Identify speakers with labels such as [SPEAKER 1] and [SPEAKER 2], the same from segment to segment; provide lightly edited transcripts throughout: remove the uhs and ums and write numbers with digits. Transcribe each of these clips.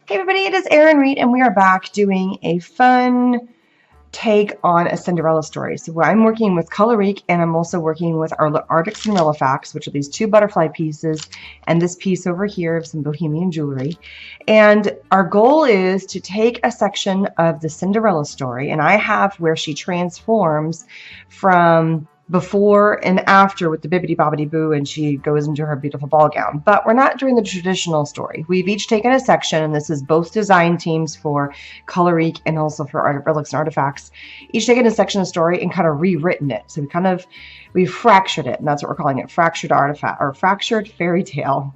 [SPEAKER 1] Hey everybody, it is Erin Reed and we are back doing a fun take on a Cinderella story. So I'm working with Colorique and I'm also working with our Arctic Cinderella facts, which are these two butterfly pieces and this piece over here of some bohemian jewelry. And our goal is to take a section of the Cinderella story, and I have where she transforms from before and after with the bibbidi bobbidi boo and she goes into her beautiful ball gown. But we're not doing the traditional story. We've each taken a section, and this is both design teams for Colorique and also for Art Relics and Artifacts, each taken a section of story and kind of rewritten it. So we fractured it, and that's what we're calling it, fractured artifact or fractured fairy tale.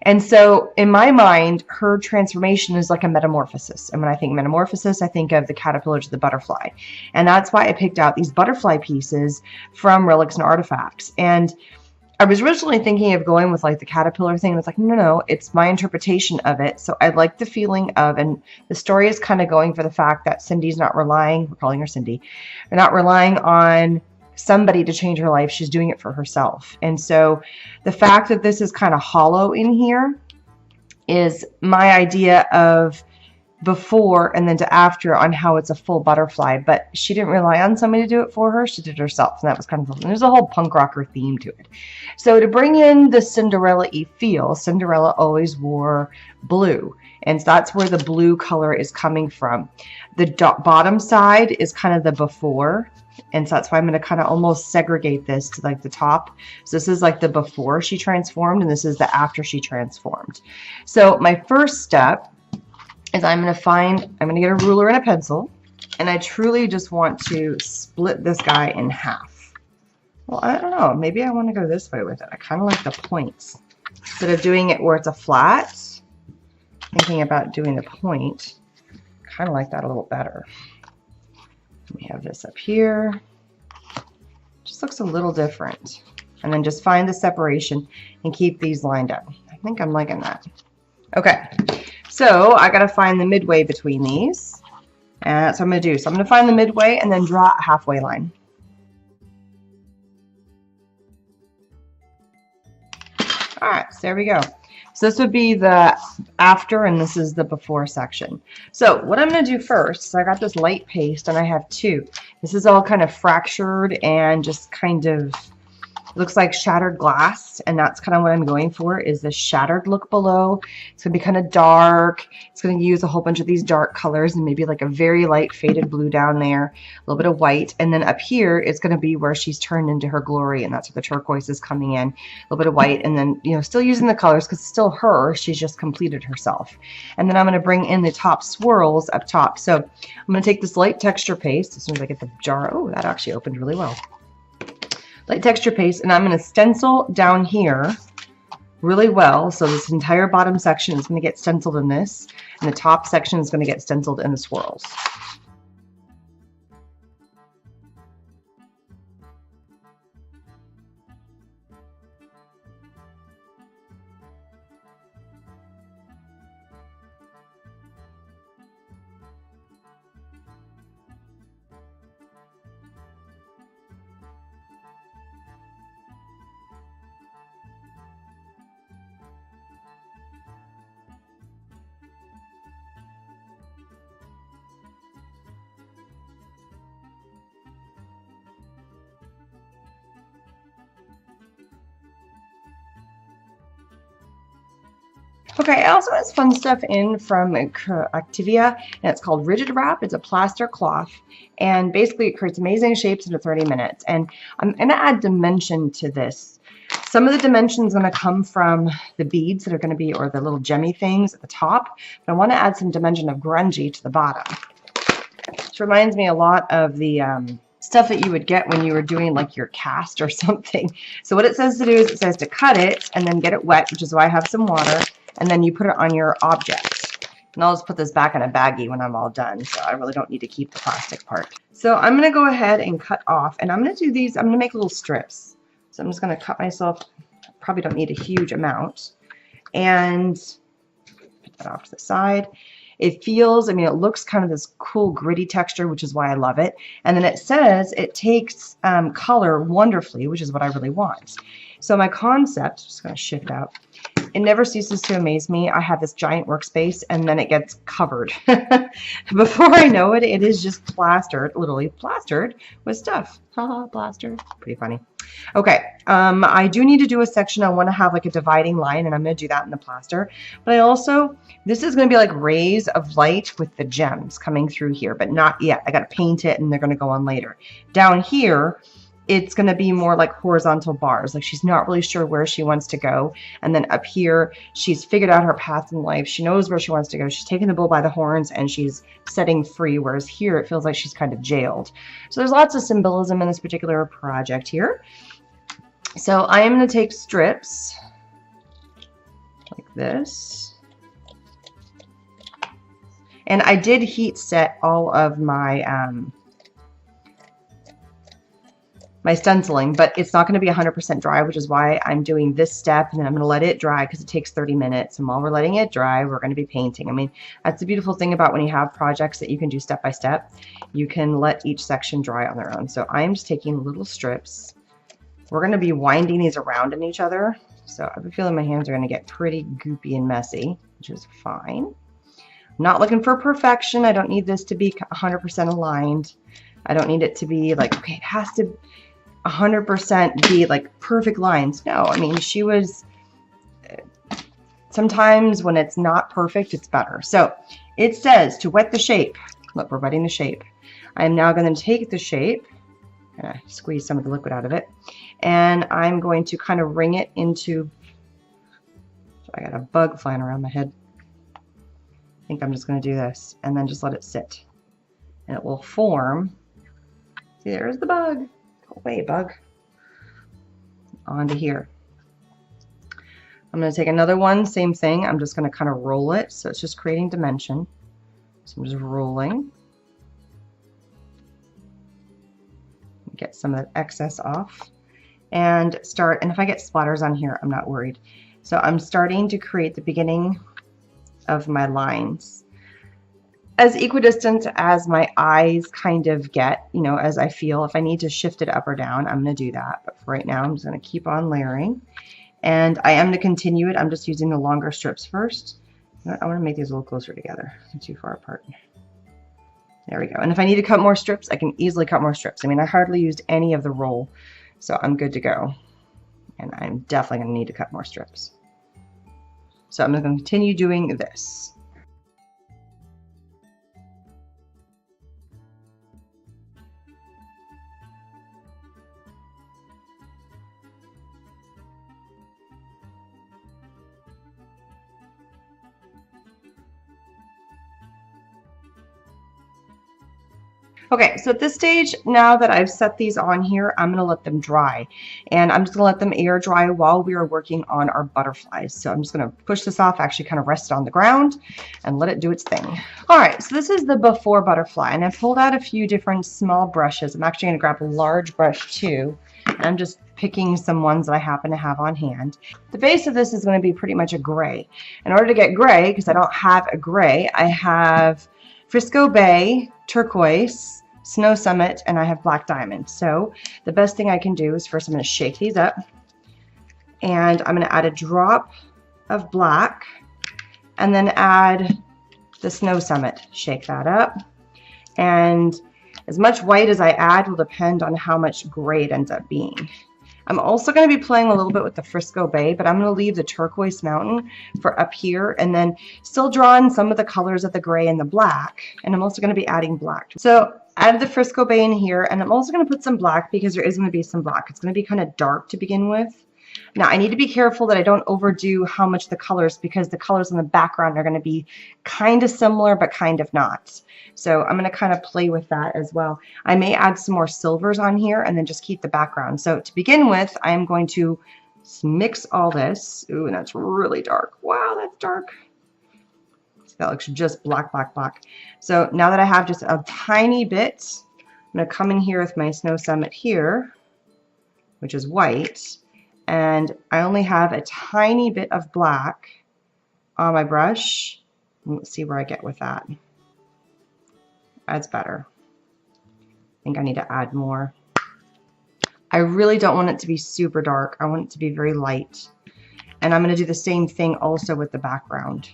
[SPEAKER 1] And so in my mind, her transformation is like a metamorphosis. And when I think metamorphosis, I think of the caterpillar to the butterfly. And that's why I picked out these butterfly pieces from Relics and Artifacts. And I was originally thinking of going with like the caterpillar thing. It's like, no, it's my interpretation of it. So I like the feeling of, and the story is kind of going for the fact that Cindy's not relying, we're calling her Cindy, they're not relying on somebody to change her life. She's doing it for herself. And so the fact that this is kind of hollow in here is my idea of before and then to after on how it's a full butterfly. But she didn't rely on somebody to do it for her. She did it herself. And that was kind of, there's a whole punk rocker theme to it. So to bring in the Cinderella-y feel, Cinderella always wore blue. And that's where the blue color is coming from. The bottom side is kind of the before. And so that's why I'm going to kind of almost segregate this to like the top. So this is like the before she transformed, and this is the after she transformed. So my first step is I'm going to get a ruler and a pencil, and I truly just want to split this guy in half. Well, I don't know. Maybe I want to go this way with it. I kind of like the points. Instead of doing it where it's a flat, thinking about doing the point, kind of like that a little better. We have this up here. Just looks a little different. And then just find the separation and keep these lined up. I think I'm liking that. Okay, so I got to find the midway between these. And that's what I'm going to do. So I'm going to find the midway and then draw a halfway line. All right, so there we go. So this would be the after, and this is the before section. So what I'm going to do first is I got this light paste, and I have two. This is all kind of fractured and just kind of looks like shattered glass, and that's kind of what I'm going for, is the shattered look below. It's going to be kind of dark. It's going to use a whole bunch of these dark colors and maybe like a very light faded blue down there, a little bit of white, and then up here it's going to be where she's turned into her glory, and that's where the turquoise is coming in, a little bit of white, and then, you know, still using the colors because it's still her. She's just completed herself. And then I'm going to bring in the top swirls up top. So I'm going to take this light texture paste as soon as I get the jar. Oh, that actually opened really well. Light texture paste, and I'm going to stencil down here really well. So this entire bottom section is going to get stenciled in this, and the top section is going to get stenciled in the swirls. Okay, I also have fun stuff in from Activia, and it's called Rigid Wrap. It's a plaster cloth, and basically it creates amazing shapes in 30 minutes. And I'm going to add dimension to this. Some of the dimension is going to come from the beads that are going to be, or the little gemmy things at the top, but I want to add some dimension of grungy to the bottom. Which reminds me a lot of the stuff that you would get when you were doing like your cast or something. So what it says to do is it says to cut it and then get it wet, which is why I have some water, and then you put it on your object. And I'll just put this back in a baggie when I'm all done, so I really don't need to keep the plastic part. So I'm going to go ahead and cut off, and I'm going to do these, I'm going to make little strips. So I'm just going to cut myself, probably don't need a huge amount, and put that off to the side. It feels, I mean, it looks kind of this cool gritty texture, which is why I love it. And then it says it takes color wonderfully, which is what I really want. So my concept, just going to shift out, it never ceases to amaze me. I have this giant workspace and then it gets covered. Before I know it, it is just plastered, literally plastered with stuff. Haha, plastered. Pretty funny. Okay, I do need to do a section. I want to have like a dividing line, and I'm going to do that in the plaster. But I also, this is going to be like rays of light with the gems coming through here, but not yet. I got to paint it and they're going to go on later. Down here, it's going to be more like horizontal bars. Like she's not really sure where she wants to go. And then up here, she's figured out her path in life. She knows where she wants to go. She's taking the bull by the horns and she's setting free. Whereas here, it feels like she's kind of jailed. So there's lots of symbolism in this particular project here. So I am going to take strips like this. And I did heat set all of my my stenciling, but it's not going to be 100% dry, which is why I'm doing this step, and then I'm going to let it dry because it takes 30 minutes. And while we're letting it dry, we're going to be painting. I mean, that's the beautiful thing about when you have projects that you can do step by step. You can let each section dry on their own. So I'm just taking little strips. We're going to be winding these around in each other. So I have a feeling my hands are going to get pretty goopy and messy, which is fine. I'm not looking for perfection. I don't need this to be 100% aligned. I don't need it to be like, okay, it has to 100% be like perfect lines. No, I mean, she was, sometimes when it's not perfect, it's better. So it says to wet the shape. Look, we're wetting the shape. I am now going to take the shape and squeeze some of the liquid out of it. And I'm going to kind of wring it into, so I got a bug flying around my head. I think I'm just going to do this and then just let it sit. And it will form. See, there's the bug. Go away, bug. Onto here. I'm going to take another one, same thing. I'm just going to kind of roll it. So it's just creating dimension. So I'm just rolling. Get some of that excess off. And start, and if I get splatters on here, I'm not worried. So I'm starting to create the beginning of my lines. As equidistant as my eyes kind of get, you know, as I feel. If I need to shift it up or down, I'm going to do that. But for right now, I'm just going to keep on layering. And I am going to continue it. I'm just using the longer strips first. I want to make these a little closer together. They're too far apart. There we go. And if I need to cut more strips, I can easily cut more strips. I mean, I hardly used any of the roll, so I'm good to go. And I'm definitely going to need to cut more strips. So I'm going to continue doing this. Okay, so at this stage, now that I've set these on here, I'm going to let them dry. And I'm just going to let them air dry while we are working on our butterflies. So I'm just going to push this off, actually kind of rest it on the ground, and let it do its thing. All right, so this is the before butterfly. And I've pulled out a few different small brushes. I'm actually going to grab a large brush too. And I'm just picking some ones that I happen to have on hand. The base of this is going to be pretty much a gray. In order to get gray, because I don't have a gray, I have Frisco Bay, turquoise, Snow Summit, and I have black diamond. So the best thing I can do is first I'm going to shake these up, and I'm going to add a drop of black and then add the Snow Summit. Shake that up, and as much white as I add will depend on how much gray it ends up being. I'm also going to be playing a little bit with the Frisco Bay, but I'm going to leave the turquoise mountain for up here and then still draw in some of the colors of the gray and the black. And I'm also going to be adding black. So add the Frisco Bay in here, and I'm also going to put some black because there is going to be some black. It's going to be kind of dark to begin with. Now I need to be careful that I don't overdo how much the colors, because the colors in the background are going to be kind of similar but kind of not. So I'm going to kind of play with that as well. I may add some more silvers on here and then just keep the background. So to begin with, I am going to mix all this. Ooh, and that's really dark. Wow, that's dark. So that looks just black, black, black. So now that I have just a tiny bit, I'm going to come in here with my Snow Summit here, which is white. And I only have a tiny bit of black on my brush. Let's see where I get with that. That's better. I think I need to add more. I really don't want it to be super dark. I want it to be very light. And I'm going to do the same thing also with the background.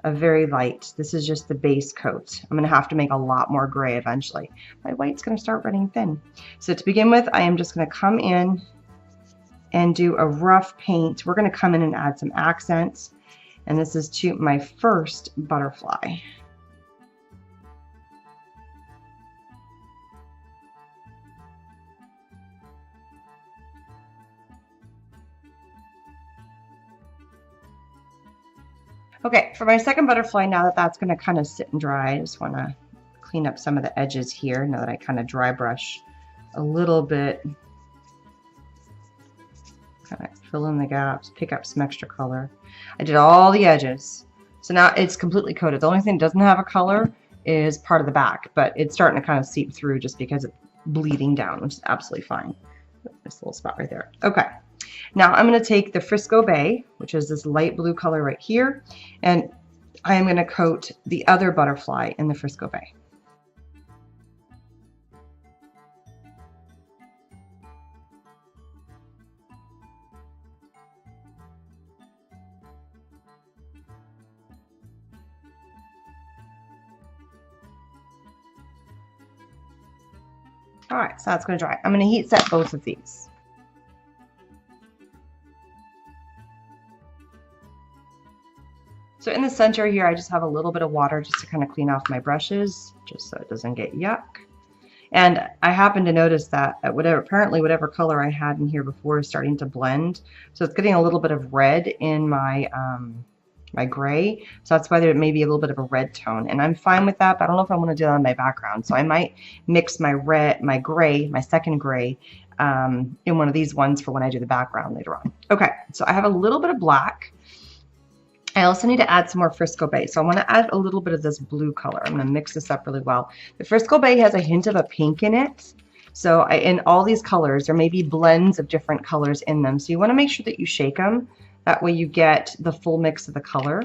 [SPEAKER 1] A very light. This is just the base coat. I'm going to have to make a lot more gray eventually. My white's going to start running thin. So to begin with, I am just going to come in and do a rough paint. We're going to come in and add some accents. And this is to my first butterfly. Okay, for my second butterfly, now that that's going to kind of sit and dry, I just want to clean up some of the edges here now that I kind of dry brush a little bit. Kind of fill in the gaps, pick up some extra color. I did all the edges. So now it's completely coated. The only thing that doesn't have a color is part of the back, but it's starting to kind of seep through just because it's bleeding down, which is absolutely fine. This little spot right there. Okay. Now I'm going to take the Frisco Bay, which is this light blue color right here, and I am going to coat the other butterfly in the Frisco Bay. All right, so that's going to dry. I'm going to heat set both of these. So in the center here, I just have a little bit of water just to kind of clean off my brushes, just so it doesn't get yuck. And I happen to notice that apparently whatever color I had in here before is starting to blend. So it's getting a little bit of red in my my gray. So that's why there may be a little bit of a red tone. And I'm fine with that, but I don't know if I want to do that on my background. So I might mix my red, my gray, my second gray in one of these ones for when I do the background later on. Okay, so I have a little bit of black. I also need to add some more Frisco Bay. So I want to add a little bit of this blue color. I'm going to mix this up really well. The Frisco Bay has a hint of a pink in it. So in all these colors, there may be blends of different colors in them. So you want to make sure that you shake them. That way you get the full mix of the color.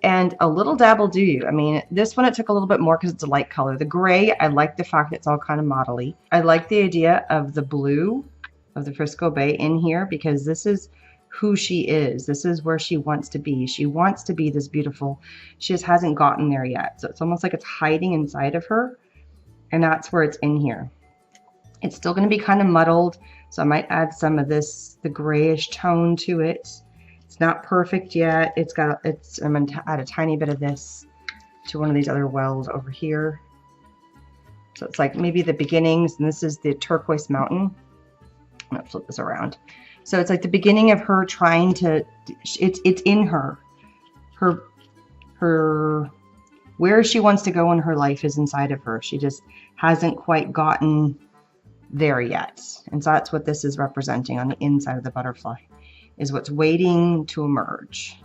[SPEAKER 1] And a little dab will do you. I mean, this one it took a little bit more because it's a light color. The gray, I like the fact that it's all kind of modelly. I like the idea of the blue of the Frisco Bay in here because this is who she is. This is where she wants to be. She wants to be this beautiful. She just hasn't gotten there yet. So it's almost like it's hiding inside of her. And that's where it's in here. It's still going to be kind of muddled. So I might add some of this, the grayish tone to it. It's not perfect yet. I'm going to add a tiny bit of this to one of these other wells over here. So it's like maybe the beginnings, and this is the turquoise mountain. I'm going to flip this around. So it's like the beginning of her trying to, it's in her. Where she wants to go in her life is inside of her. She just hasn't quite gotten there yet. And so that's what this is representing on the inside of the butterfly, is what's waiting to emerge.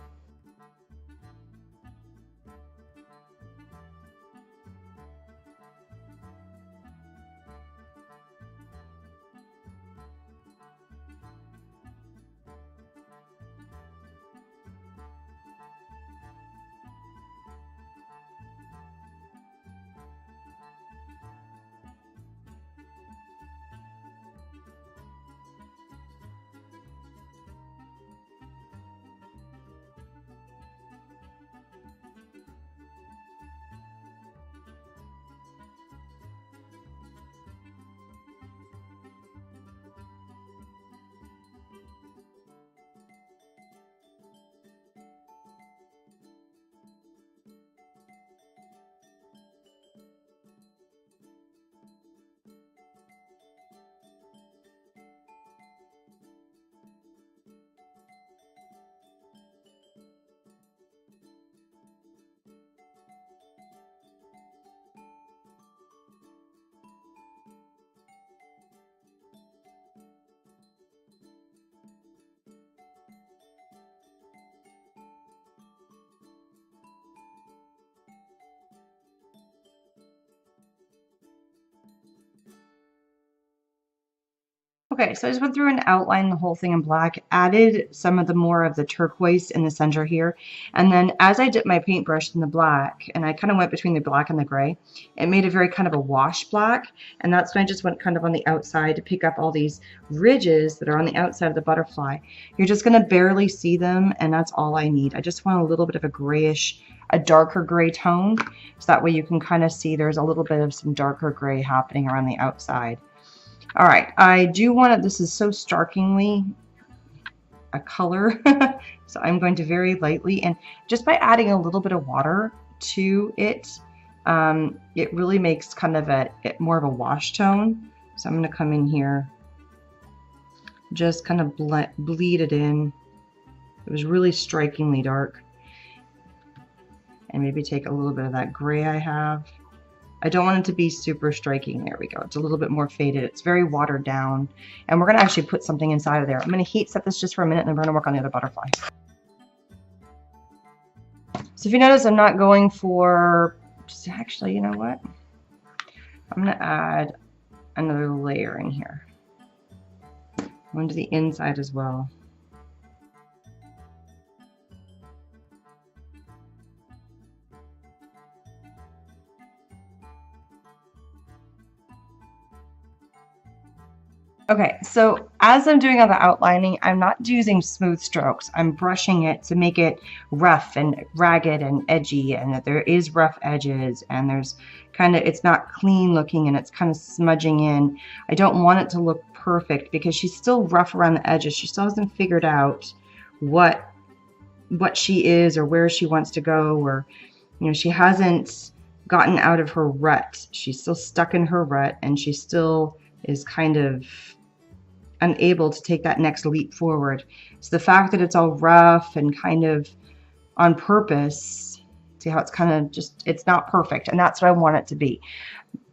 [SPEAKER 1] Okay, so I just went through and outlined the whole thing in black, added some of the more of the turquoise in the center here, and then as I dipped my paintbrush in the black, and I kind of went between the black and the gray, it made a very kind of a wash black, and that's when I just went kind of on the outside to pick up all these ridges that are on the outside of the butterfly. You're just going to barely see them, and that's all I need. I just want a little bit of a grayish, a darker gray tone, so that way you can kind of see there's a little bit of some darker gray happening around the outside. All right, I do want to, this is so starkingly a color, so I'm going to very lightly, and just by adding a little bit of water to it, it really makes kind of more of a wash tone. So I'm going to come in here, just kind of bleed it in. It was really strikingly dark. And maybe take a little bit of that gray I have. I don't want it to be super striking. There we go. It's a little bit more faded. It's very watered down. And we're going to actually put something inside of there. I'm going to heat set this just for a minute, and then we're going to work on the other butterfly. So if you notice, I'm not going for, actually, you know what? I'm going to add another layer in here. One to the inside as well. Okay, so as I'm doing all the outlining, I'm not using smooth strokes. I'm brushing it to make it rough and ragged and edgy, and that there is rough edges, and there's kind of, it's not clean looking, and it's kind of smudging in. I don't want it to look perfect because she's still rough around the edges. She still hasn't figured out what she is or where she wants to go, or, you know, she hasn't gotten out of her rut. She's still stuck in her rut, and she still is kind of unable to take that next leap forward. So the fact that it's all rough and kind of on purpose, see how it's kind of just, it's not perfect, and that's what I want it to be.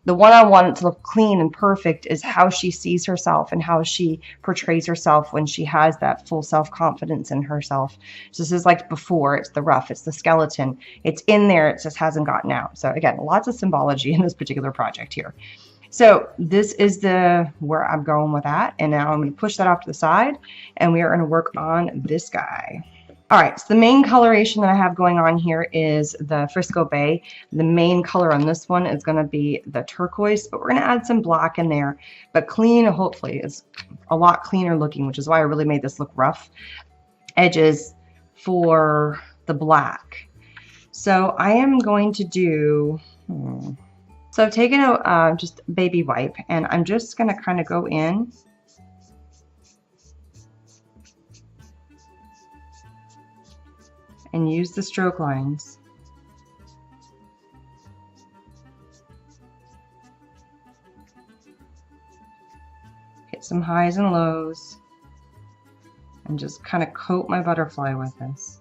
[SPEAKER 1] The one I want it to look clean and perfect is how she sees herself and how she portrays herself when she has that full self-confidence in herself. So this is like before, it's the rough, it's the skeleton, it's in there, it just hasn't gotten out. So again, lots of symbology in this particular project here. So this is where I'm going with that, and now I'm going to push that off to the side, and we are going to work on this guy. All right, so the main coloration that I have going on here is the Frisco Bay. The main color on this one is going to be the turquoise, but we're going to add some black in there, but clean, hopefully. It's a lot cleaner looking, which is why I really made this look rough edges for the black. So I am going to do... So I've taken a just baby wipe, and I'm just going to kind of go in and use the stroke lines. Hit some highs and lows, and just kind of coat my butterfly with this.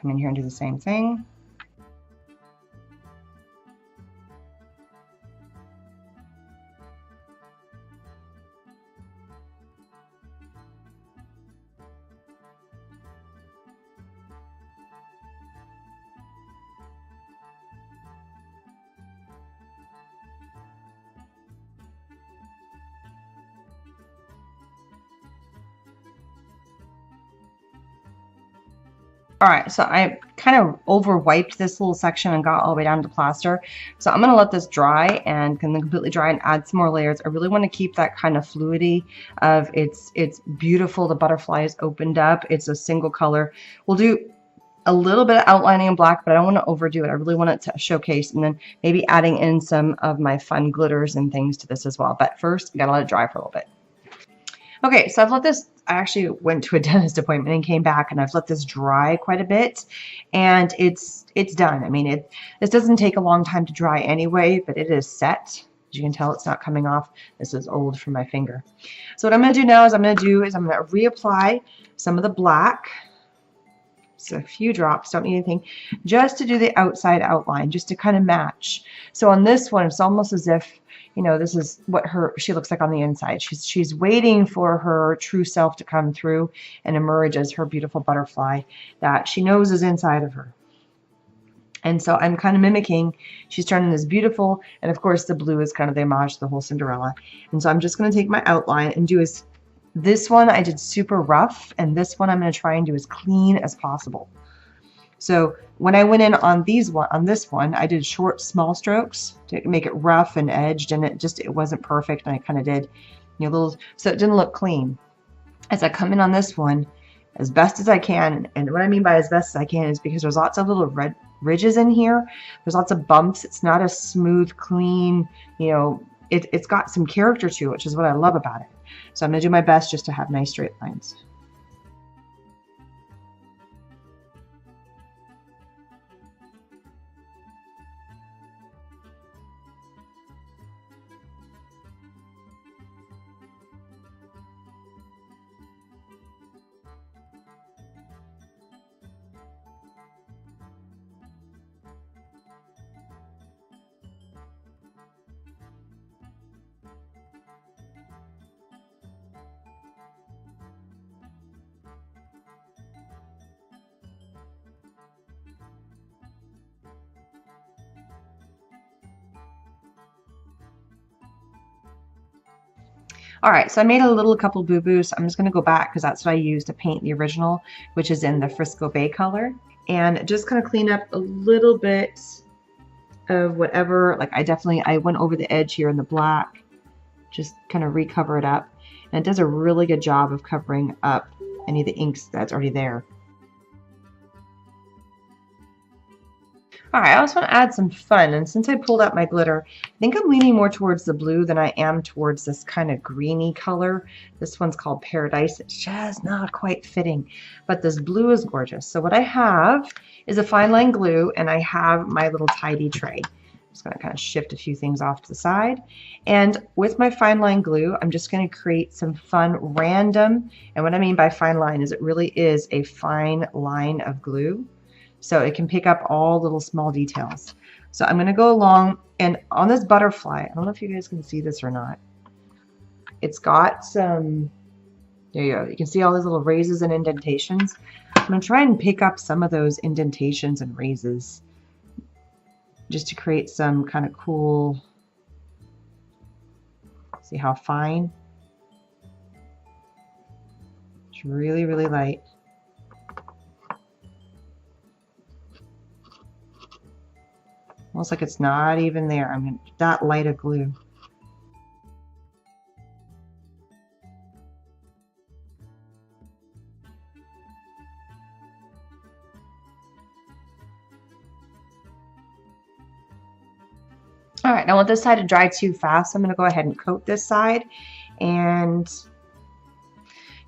[SPEAKER 1] Come in here and do the same thing. All right, so I kind of over wiped this little section and got all the way down to plaster. So I'm going to let this dry and can then completely dry and add some more layers. I really want to keep that kind of fluidity of it's beautiful. The butterfly is opened up. It's a single color. We'll do a little bit of outlining in black, but I don't want to overdo it. I really want it to showcase, and then maybe adding in some of my fun glitters and things to this as well. But first, we got to let it dry for a little bit. Okay, so I've let this, I actually went to a dentist appointment and came back, and I've let this dry quite a bit, and it's done. I mean, this doesn't take a long time to dry anyway, but it is set. As you can tell, it's not coming off. This is old from my finger. So what I'm going to do now is I'm going to reapply some of the black. Just a few drops, don't need anything, just to do the outside outline, just to kind of match. So on this one, it's almost as if, you know, this is what she looks like on the inside. She's waiting for her true self to come through and emerge as her beautiful butterfly that she knows is inside of her. And so I'm kind of mimicking, she's turning this beautiful, and of course the blue is kind of the homage to the whole Cinderella. And so I'm just going to take my outline and do this one I did super rough, and this one I'm going to try and do as clean as possible. So when I went in on this one, I did short, small strokes to make it rough and edged, and it wasn't perfect, and I kind of did, you know, so it didn't look clean. As I come in on this one, as best as I can, and what I mean by as best as I can is because there's lots of little red ridges in here. There's lots of bumps. It's not a smooth, clean, you know, it's got some character to it, which is what I love about it. So I'm going to do my best just to have nice straight lines. All right, so I made a couple boo-boos. I'm just going to go back because that's what I used to paint the original, which is in the Frisco Bay color. And just kind of clean up a little bit of whatever, like I went over the edge here in the black, just kind of recover it up. And it does a really good job of covering up any of the inks that's already there. Alright, I also want to add some fun, and since I pulled out my glitter, I think I'm leaning more towards the blue than I am towards this kind of greeny color. This one's called Paradise. It's just not quite fitting, but this blue is gorgeous. So what I have is a fine line glue, and I have my little tidy tray. I'm just going to kind of shift a few things off to the side, and with my fine line glue, I'm just going to create some fun random, and what I mean by fine line is it really is a fine line of glue. So it can pick up all little small details. So I'm going to go along, and on this butterfly, I don't know if you guys can see this or not. It's got some, there you go. You can see all these little raises and indentations. I'm going to try and pick up some of those indentations and raises just to create some kind of cool, see how fine? It's really, really light. Almost like it's not even there. I mean, that light of glue. All right, now I want this side to dry too fast, so I'm going to go ahead and coat this side. And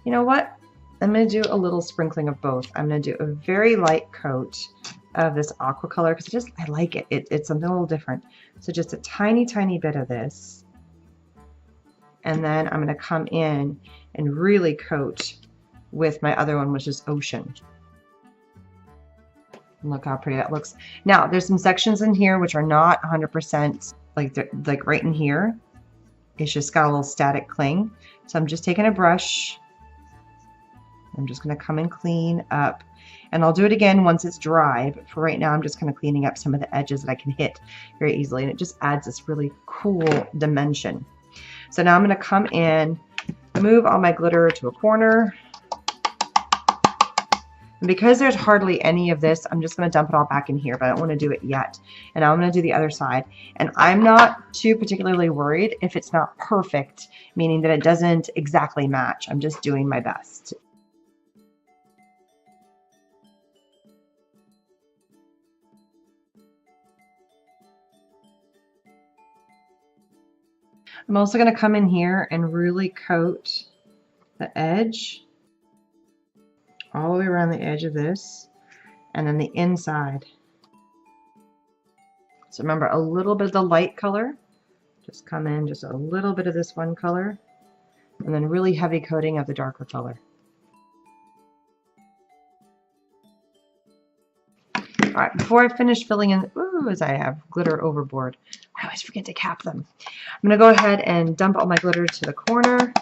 [SPEAKER 1] you know what? I'm going to do a little sprinkling of both. I'm going to do a very light coat of this aqua color because I like it. It's something a little different. So just a tiny bit of this, and then I'm going to come in and really coat with my other one, which is Ocean. Look how pretty that looks. Now there's some sections in here which are not 100% like right in here. It's just got a little static cling. So I'm just taking a brush. I'm just going to come and clean up. And I'll do it again once it's dry, but for right now I'm just kind of cleaning up some of the edges that I can hit very easily, and it just adds this really cool dimension. So now I'm going to come in, move all my glitter to a corner, and because there's hardly any of this, I'm just going to dump it all back in here, but I don't want to do it yet. And now I'm going to do the other side, and I'm not too particularly worried if it's not perfect, meaning that it doesn't exactly match. I'm just doing my best. I'm also going to come in here and really coat the edge all the way around the edge of this, and then the inside. So remember, a little bit of the light color, just come in just a little bit of this one color, and then really heavy coating of the darker color. All right, before I finish filling in, ooh, as I have glitter overboard, I always forget to cap them. I'm going to go ahead and dump all my glitter to the corner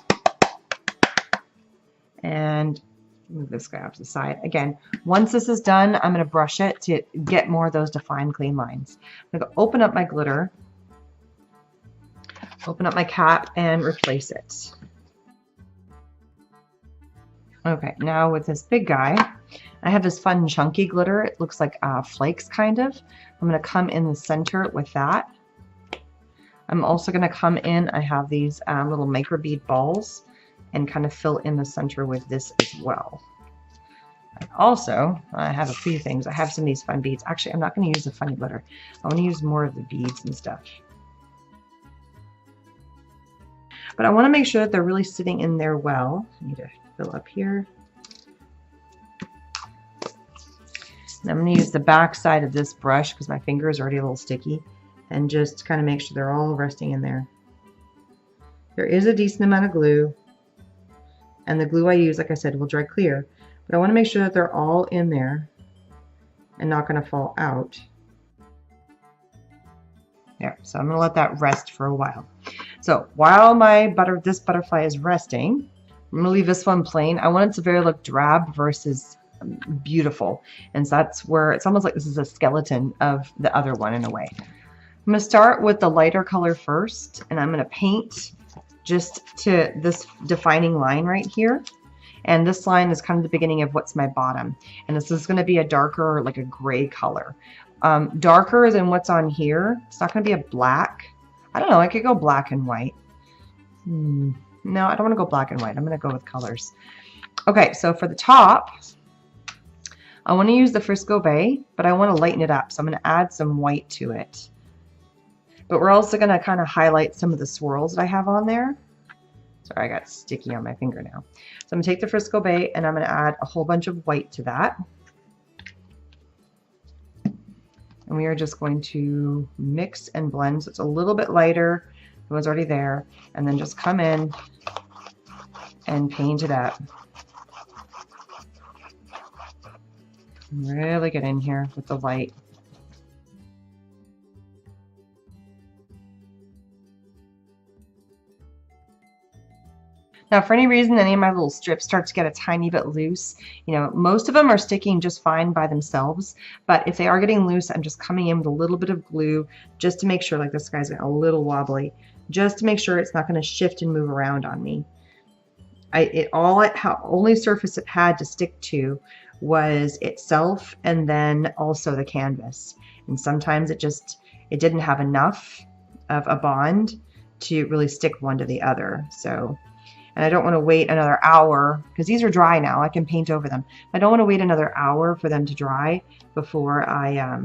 [SPEAKER 1] and move this guy off to the side. Again, once this is done, I'm going to brush it to get more of those defined clean lines. I'm going to open up my glitter, open up my cap, and replace it. Okay, now with this big guy, I have this fun chunky glitter. It looks like flakes kind of. I'm going to come in the center with that. I'm also going to come in, I have these little micro bead balls, and kind of fill in the center with this as well. And also, I have a few things. I have some of these fun beads. Actually, I'm not going to use the funny glitter. I want to use more of the beads and stuff. But I want to make sure that they're really sitting in there well. I need to fill up here. And I'm going to use the back side of this brush because my finger is already a little sticky, and just kind of make sure they're all resting in there. There is a decent amount of glue, and the glue I use, like I said, will dry clear, but I want to make sure that they're all in there and not going to fall out. There, so I'm going to let that rest for a while. So while this butterfly is resting, I'm going to leave this one plain. I want it to very look drab versus beautiful, and so that's where it's almost like this is a skeleton of the other one in a way. I'm going to start with the lighter color first, and I'm going to paint just to this defining line right here, and this line is kind of the beginning of what's my bottom, and this is going to be a darker, like a gray color, darker than what's on here. It's not going to be a black. I don't know, I could go black and white. No, I don't want to go black and white. I'm going to go with colors. Okay, so for the top, I want to use the Frisco Bay, but I want to lighten it up, so I'm going to add some white to it. But we're also going to kind of highlight some of the swirls that I have on there. Sorry, I got sticky on my finger now. So I'm going to take the Frisco Bay and I'm going to add a whole bunch of white to that. And we are just going to mix and blend so it's a little bit lighter than was already there. And then just come in and paint it up. Really get in here with the light. Now, for any reason any of my little strips start to get a tiny bit loose, you know, most of them are sticking just fine by themselves, but if they are getting loose, I'm just coming in with a little bit of glue just to make sure, like this guy's a little wobbly, just to make sure it's not going to shift and move around on me. Only surface it had to stick to was itself and then also the canvas. And sometimes it didn't have enough of a bond to really stick one to the other. So, and I don't want to wait another hour because these are dry now. I can paint over them. I don't want to wait another hour for them to dry before I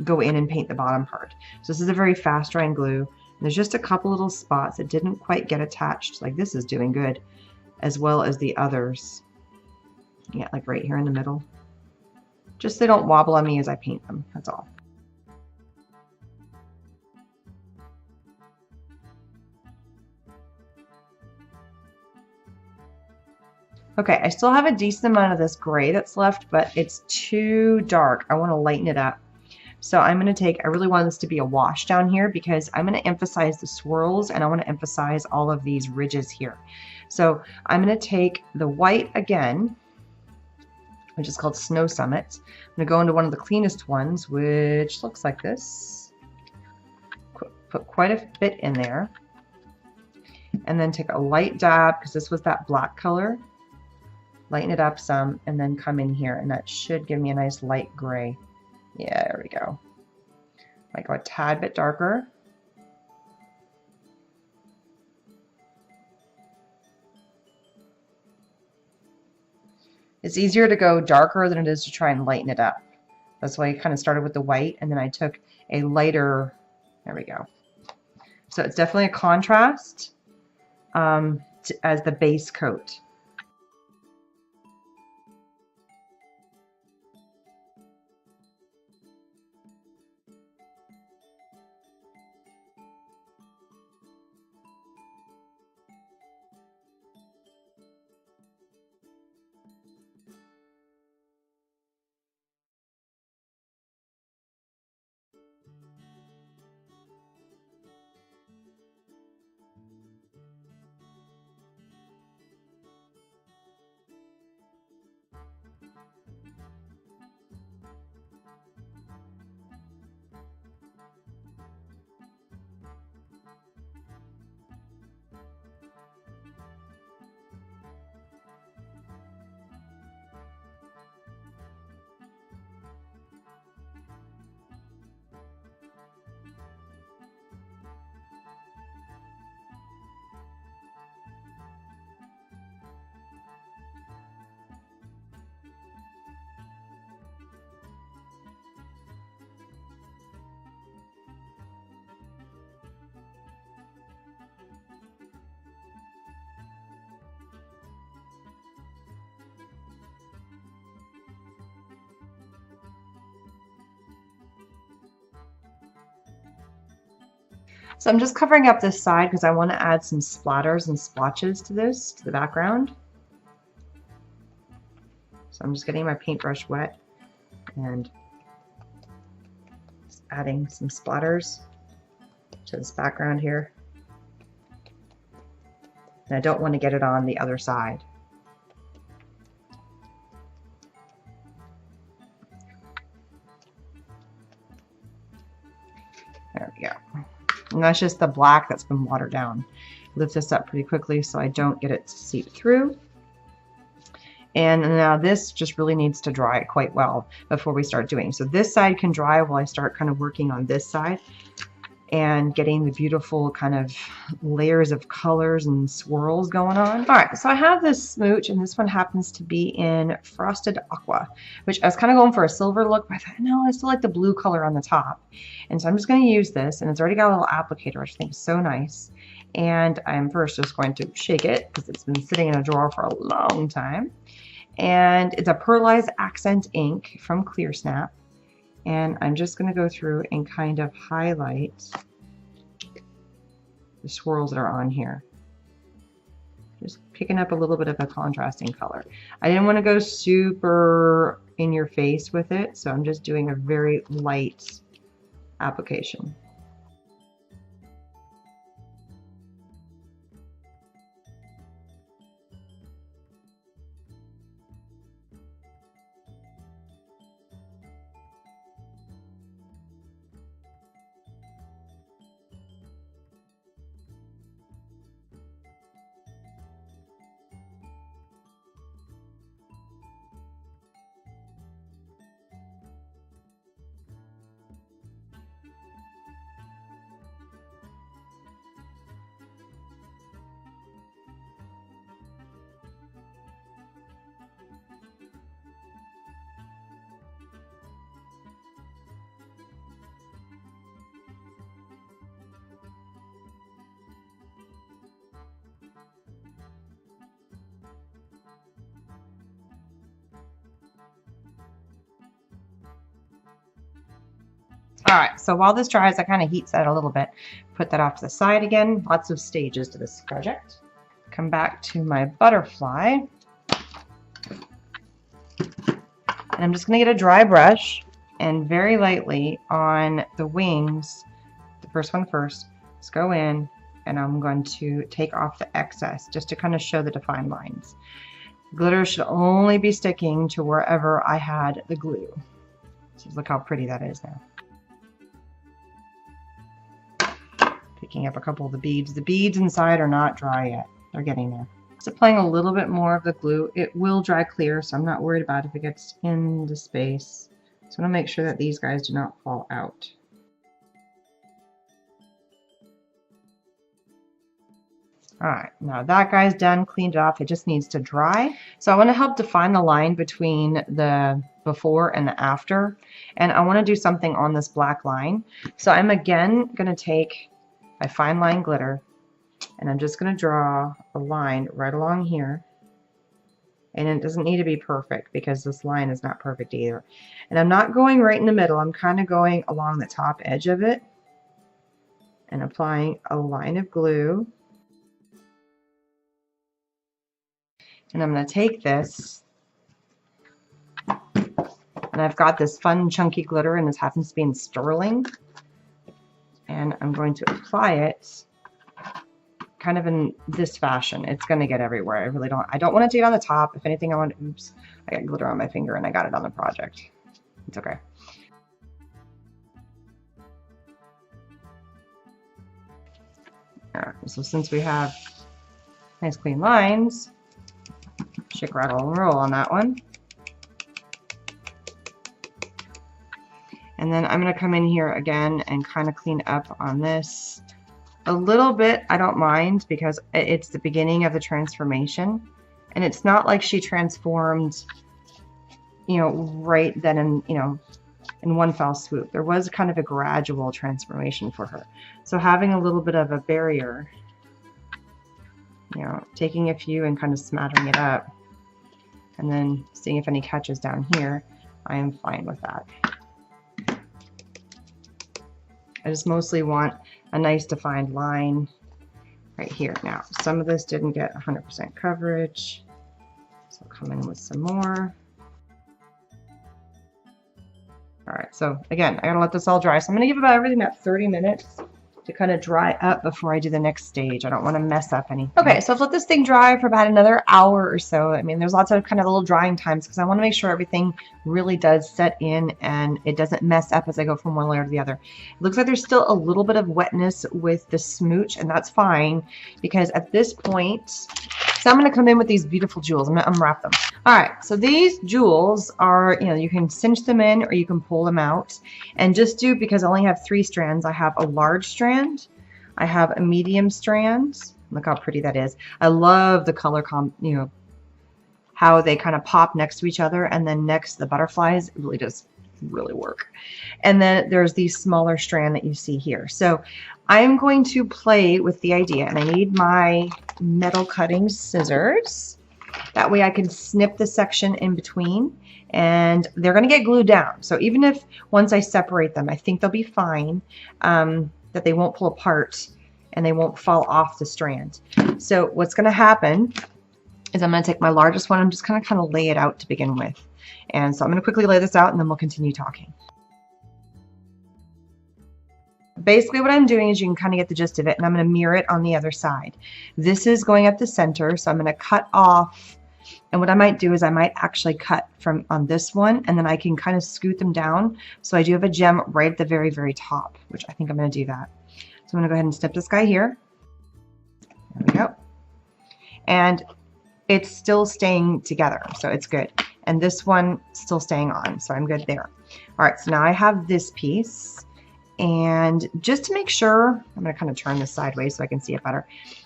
[SPEAKER 1] go in and paint the bottom part. So this is a very fast drying glue. And there's just a couple little spots that didn't quite get attached. Like this is doing good, as well as the others. Yeah, like right here in the middle. Just so they don't wobble on me as I paint them. That's all. Okay, I still have a decent amount of this gray that's left, but it's too dark. I want to lighten it up. So I'm going to I really want this to be a wash down here because I'm going to emphasize the swirls and I want to emphasize all of these ridges here. So I'm going to take the white again, which is called Snow Summit. I'm going to go into one of the cleanest ones, which looks like this. Put quite a bit in there. And then take a light dab, because this was that black color. Lighten it up some, and then come in here, and that should give me a nice light gray. Yeah, there we go. Might go a tad bit darker. It's easier to go darker than it is to try and lighten it up. That's why I kind of started with the white, and then I took a lighter, there we go. So it's definitely a contrast as the base coat. So I'm just covering up this side because I want to add some splatters and splotches to this, to the background. So I'm just getting my paintbrush wet and just adding some splatters to this background here. And I don't want to get it on the other side. There we go. And that's just the black that's been watered down. Lift this up pretty quickly so I don't get it to seep through. And now this just really needs to dry quite well before we start doing. So this side can dry while I start kind of working on this side and getting the beautiful kind of layers of colors and swirls going on. All right, so I have this smooch, and this one happens to be in Frosted Aqua, which I was kind of going for a silver look, but I thought, no, I still like the blue color on the top. And so I'm just going to use this, and it's already got a little applicator, which I think is so nice. And I'm first just going to shake it because it's been sitting in a drawer for a long time. And it's a pearlized accent ink from Clear Snap. And I'm just going to go through and kind of highlight the swirls that are on here. Just picking up a little bit of a contrasting color. I didn't want to go super in your face with it, so I'm just doing a very light application. All right, so while this dries, I kind of heat set a little bit. Put that off to the side again. Lots of stages to this project. Come back to my butterfly. And I'm just going to get a dry brush and very lightly on the wings, the first one first, let's go in and I'm going to take off the excess just to kind of show the defined lines. Glitter should only be sticking to wherever I had the glue. So look how pretty that is now. Picking up a couple of the beads. The beads inside are not dry yet. They're getting there. Just applying a little bit more of the glue. It will dry clear, so I'm not worried about if it gets into space. So I want to make sure that these guys do not fall out. Alright, now that guy's done, cleaned it off. It just needs to dry. So I want to help define the line between the before and the after. And I want to do something on this black line. So I'm again going to take my fine line glitter and I'm just going to draw a line right along here. And it doesn't need to be perfect because this line is not perfect either. And I'm not going right in the middle. I'm kind of going along the top edge of it and applying a line of glue. And I'm going to take this, and I've got this fun chunky glitter, and this happens to be in sterling. And I'm going to apply it kind of in this fashion. It's going to get everywhere. I don't want it to get on the top. If anything, oops, I got glitter on my finger and I got it on the project. It's okay. Alright, so since we have nice clean lines, shake, rattle, and roll on that one. And then I'm going to come in here again and kind of clean up on this. A little bit, I don't mind, because it's the beginning of the transformation. And it's not like she transformed, you know, right then and, you know, in one fell swoop. There was kind of a gradual transformation for her. So having a little bit of a barrier, you know, taking a few and kind of smattering it up, and then seeing if any catches down here, I am fine with that. I just mostly want a nice defined line right here. Now, some of this didn't get 100% coverage, so I'll come in with some more. All right, so again, I gotta let this all dry. So I'm gonna give about everything about 30 minutes to kind of dry up before I do the next stage. I don't want to mess up anything. Okay, so I've let this thing dry for about another hour or so. I mean, there's lots of kind of little drying times because I want to make sure everything really does set in and it doesn't mess up as I go from one layer to the other. It looks like there's still a little bit of wetness with the smooch, and that's fine because at this point, so I'm going to come in with these beautiful jewels. I'm going to unwrap them. All right, so these jewels are, you know, you can cinch them in or you can pull them out. And just do, because I only have 3 strands, I have a large strand, I have a medium strand. Look how pretty that is. I love the color, you know, how they kind of pop next to each other. And then next, the butterflies, it really does really work. And then there's the smaller strand that you see here. So I'm going to play with the idea, and I need my metal cutting scissors. That way I can snip the section in between, and they're going to get glued down. So even if once I separate them, I think they'll be fine, that they won't pull apart and they won't fall off the strand. So what's going to happen is I'm going to take my largest one. I'm just going to kind of lay it out to begin with. And so I'm going to quickly lay this out and then we'll continue talking. Basically what I'm doing is, you can kind of get the gist of it, and I'm going to mirror it on the other side. This is going up the center, so I'm going to cut off, and what I might do is I might actually cut from on this one, and then I can kind of scoot them down, so I do have a gem right at the very, very top, which I think I'm going to do that. So I'm going to go ahead and snip this guy here. There we go. And it's still staying together, so it's good. And this one still staying on, so I'm good there. All right, so now I have this piece. And just to make sure, I'm going to kind of turn this sideways so I can see it better.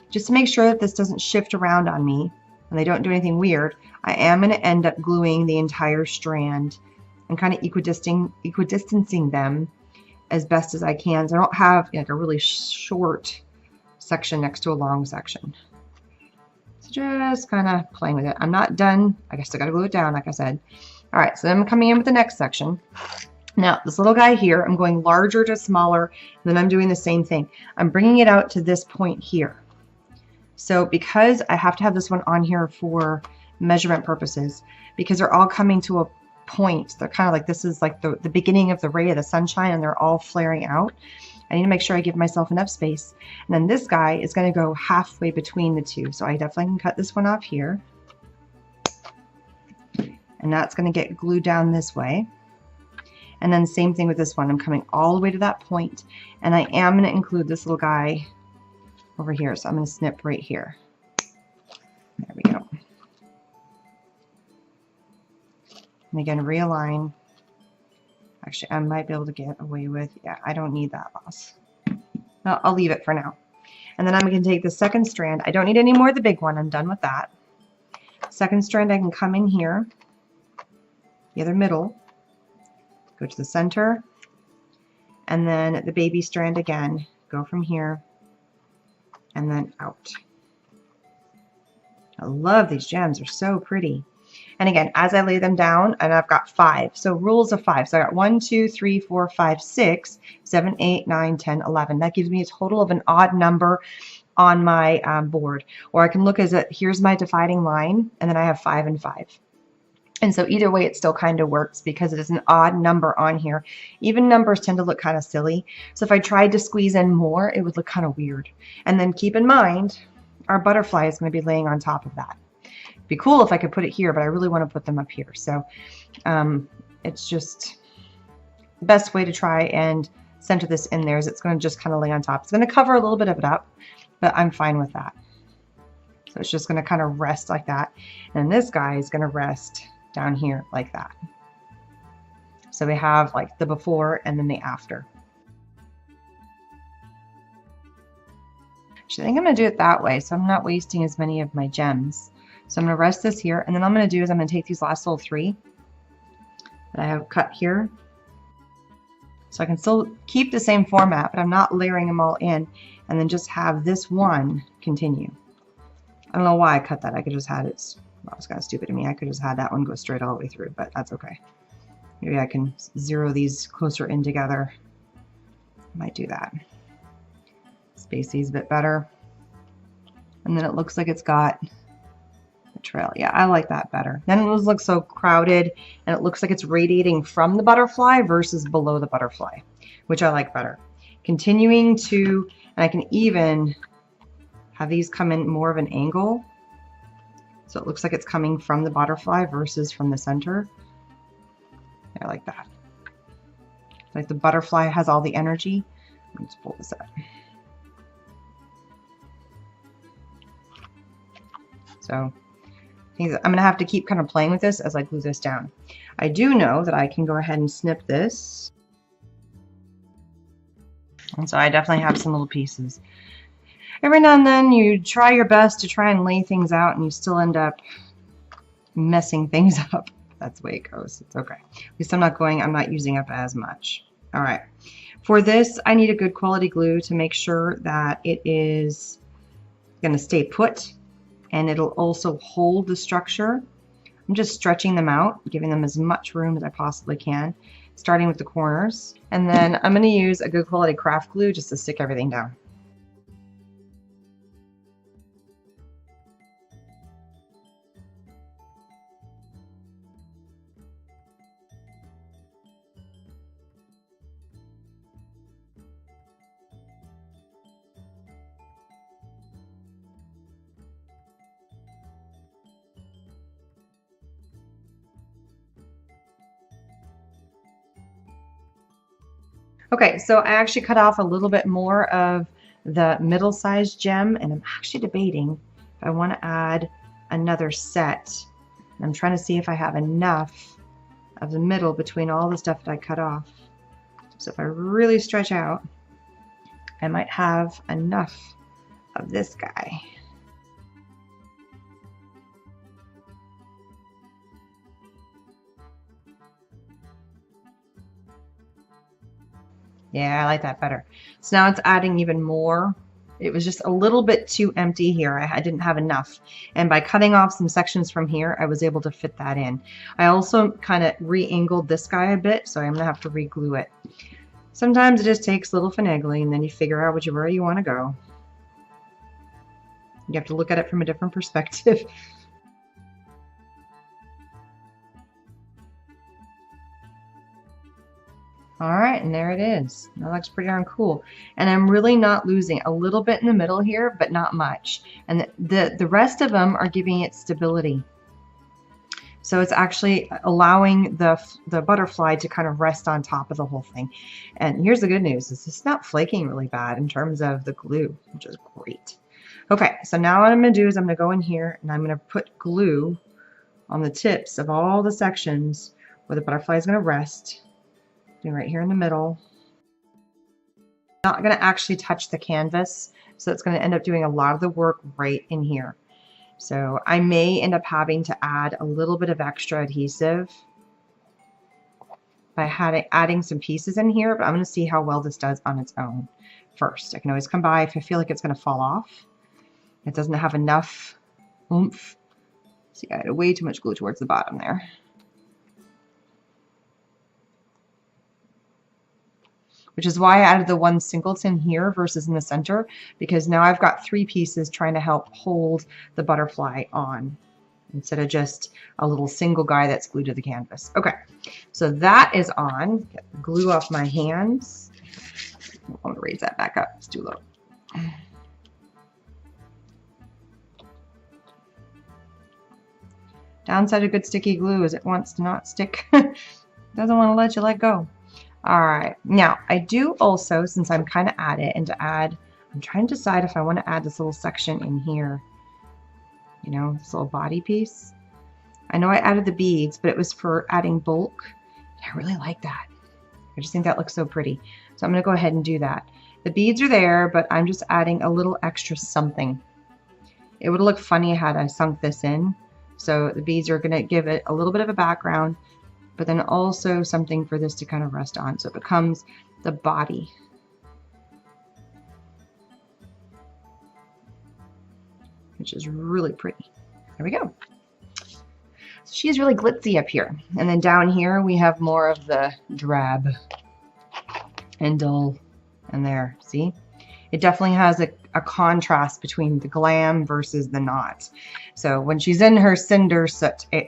[SPEAKER 1] Just to make sure that this doesn't shift around on me and they don't do anything weird, I am going to end up gluing the entire strand and kind of equidistancing them as best as I can. So I don't have like a really short section next to a long section. So just kind of playing with it. I'm not done. I guess I got to glue it down, like I said. All right, so then I'm coming in with the next section. Now, this little guy here, I'm going larger to smaller, and then I'm doing the same thing. I'm bringing it out to this point here. So because I have to have this one on here for measurement purposes, because they're all coming to a point, they're kind of like, this is like the beginning of the ray of the sunshine, and they're all flaring out. I need to make sure I give myself enough space. And then this guy is going to go halfway between the two. So I definitely can cut this one off here. And that's going to get glued down this way. And then same thing with this one. I'm coming all the way to that point, and I am going to include this little guy over here. So I'm going to snip right here. There we go. And again, realign. Actually, I might be able to get away with, yeah, I don't need that loss. No, I'll leave it for now. And then I'm going to take the second strand. I don't need any more of the big one. I'm done with that. Second strand, I can come in here, the other middle, go to the center, and then the baby strand again, go from here and then out. I love these gems, they're so pretty. And again, as I lay them down, and I've got 5, so rules of 5. So I got 1, 2, 3, 4, 5, 6, 7, 8, 9, 10, 11. That gives me a total of an odd number on my board. Or I can look as a, here's my dividing line, and then I have 5 and 5. And so either way, it still kind of works because it is an odd number on here. Even numbers tend to look kind of silly. So if I tried to squeeze in more, it would look kind of weird. And then keep in mind, our butterfly is going to be laying on top of that. It'd be cool if I could put it here, but I really want to put them up here. So it's just the best way to try and center this in there is it's going to just kind of lay on top. It's going to cover a little bit of it up, but I'm fine with that. So it's just going to kind of rest like that. And this guy is going to rest down here like that. So we have like the before and then the after. Actually, I think I'm going to do it that way so I'm not wasting as many of my gems. So I'm going to rest this here, and then what I'm going to do is I'm going to take these last little 3 that I have cut here. So I can still keep the same format, but I'm not layering them all in, and then just have this one continue. I don't know why I cut that. I could just had it. Well, it was kind of stupid of me. I could just have that one go straight all the way through, but that's okay. Maybe I can zero these closer in together Might do that. Space these a bit better. And then it looks like it's got a trail. Yeah, I like that better. Then it doesn't look so crowded, and it looks like it's radiating from the butterfly versus below the butterfly, which I like better. Continuing to, and I can even have these come in more of an angle. So it looks like it's coming from the butterfly versus from the center. I like that. Like the butterfly has all the energy. Let's pull this up. So I'm going to have to keep kind of playing with this as I glue this down. I do know that I can go ahead and snip this. And so I definitely have some little pieces. Every now and then you try your best to try and lay things out and you still end up messing things up. That's the way it goes. It's okay. At least I'm not using up as much. All right. For this, I need a good quality glue to make sure that it is going to stay put and it'll also hold the structure. I'm just stretching them out, giving them as much room as I possibly can, starting with the corners. And then I'm going to use a good quality craft glue just to stick everything down. Okay, so I actually cut off a little bit more of the middle-sized gem, and I'm actually debating if I want to add another set. I'm trying to see if I have enough of the middle between all the stuff that I cut off. So if I really stretch out, I might have enough of this guy. Yeah, I like that better. So now it's adding even more. It was just a little bit too empty here. I didn't have enough. And by cutting off some sections from here, I was able to fit that in. I also kind of re-angled this guy a bit, so I'm going to have to re-glue it. Sometimes it just takes a little finagling, and then you figure out where you want to go. You have to look at it from a different perspective. All right, and there it is. That looks pretty darn cool. And I'm really not losing a little bit in the middle here, but not much. And the rest of them are giving it stability. So it's actually allowing the butterfly to kind of rest on top of the whole thing. And here's the good news, is it's not flaking really bad in terms of the glue, which is great. Okay, so now what I'm going to do is I'm going to go in here and I'm going to put glue on the tips of all the sections where the butterfly is going to rest. Right here in the middle. Not going to actually touch the canvas, so it's going to end up doing a lot of the work right in here. So I may end up having to add a little bit of extra adhesive by adding some pieces in here, but I'm going to see how well this does on its own first. I can always come by if I feel like it's going to fall off. It doesn't have enough oomph. See, I added way too much glue towards the bottom there. Which is why I added the one singleton here versus in the center, because now I've got 3 pieces trying to help hold the butterfly on instead of just a little single guy that's glued to the canvas. Okay, so that is on. Get the glue off my hands. I want to raise that back up. It's too low. Downside of good sticky glue is it wants to not stick. Doesn't want to let you let go. All right, now I do also, since I'm kind of at it, and to add, I'm trying to decide if I want to add this little section in here, you know, this little body piece. I know I added the beads, but it was for adding bulk. I really like that. I just think that looks so pretty. So I'm going to go ahead and do that. The beads are there, but I'm just adding a little extra something. It would look funny had I sunk this in. So the beads are going to give it a little bit of a background, but then also something for this to kind of rest on. So it becomes the body. Which is really pretty. There we go. So she's really glitzy up here. And then down here we have more of the drab and dull And there, see? It definitely has a contrast between the glam versus the not. So when she's in her cinder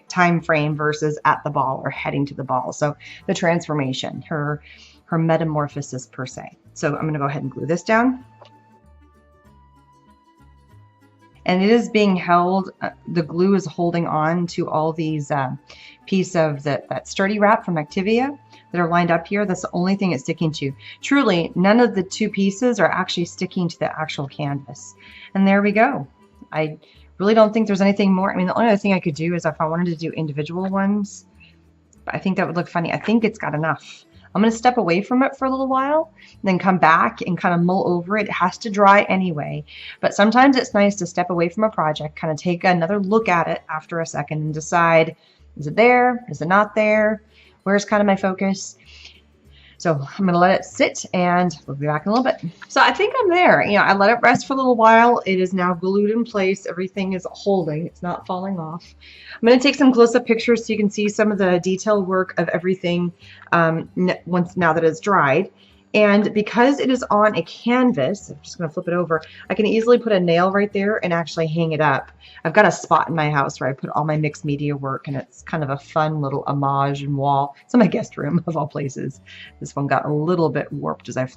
[SPEAKER 1] time frame versus at the ball or heading to the ball. So the transformation, her metamorphosis per se. So I'm going to go ahead and glue this down. And it is being held, the glue is holding on to all these pieces of that sturdy wrap from Activia that are lined up here. That's the only thing it's sticking to. Truly, none of the two pieces are actually sticking to the actual canvas. And there we go. I really don't think there's anything more. I mean, the only other thing I could do is if I wanted to do individual ones, but I think that would look funny. I think it's got enough. I'm going to step away from it for a little while, then come back and kind of mull over it. It has to dry anyway, but sometimes it's nice to step away from a project, kind of take another look at it after a second and decide, is it there? Is it not there? Where's kind of my focus? So I'm going to let it sit and we'll be back in a little bit. So I think I'm there. You know, I let it rest for a little while. It is now glued in place. Everything is holding. It's not falling off. I'm going to take some close-up pictures so you can see some of the detail work of everything now that it's dried. And because it is on a canvas, I'm just going to flip it over, I can easily put a nail right there and actually hang it up. I've got a spot in my house where I put all my mixed media work, and it's kind of a fun little homage and wall. It's in my guest room, of all places. This one got a little bit warped as I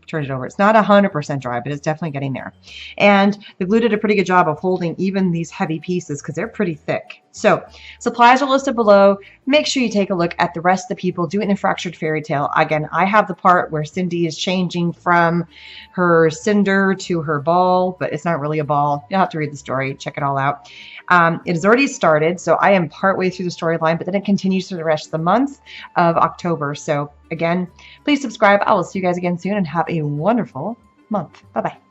[SPEAKER 1] turned it over. It's not 100% dry, but it's definitely getting there. And the glue did a pretty good job of holding even these heavy pieces because they're pretty thick. So supplies are listed below. Make sure you take a look at the rest of the people doing the Fractured Fairytale. Again, I have the part where Cindy is changing from her cinder to her ball, but it's not really a ball. You'll have to read the story, check it all out. It has already started, so I am partway through the storyline, but then it continues through the rest of the month of October. So again, please subscribe. I will see you guys again soon and have a wonderful month. Bye-bye.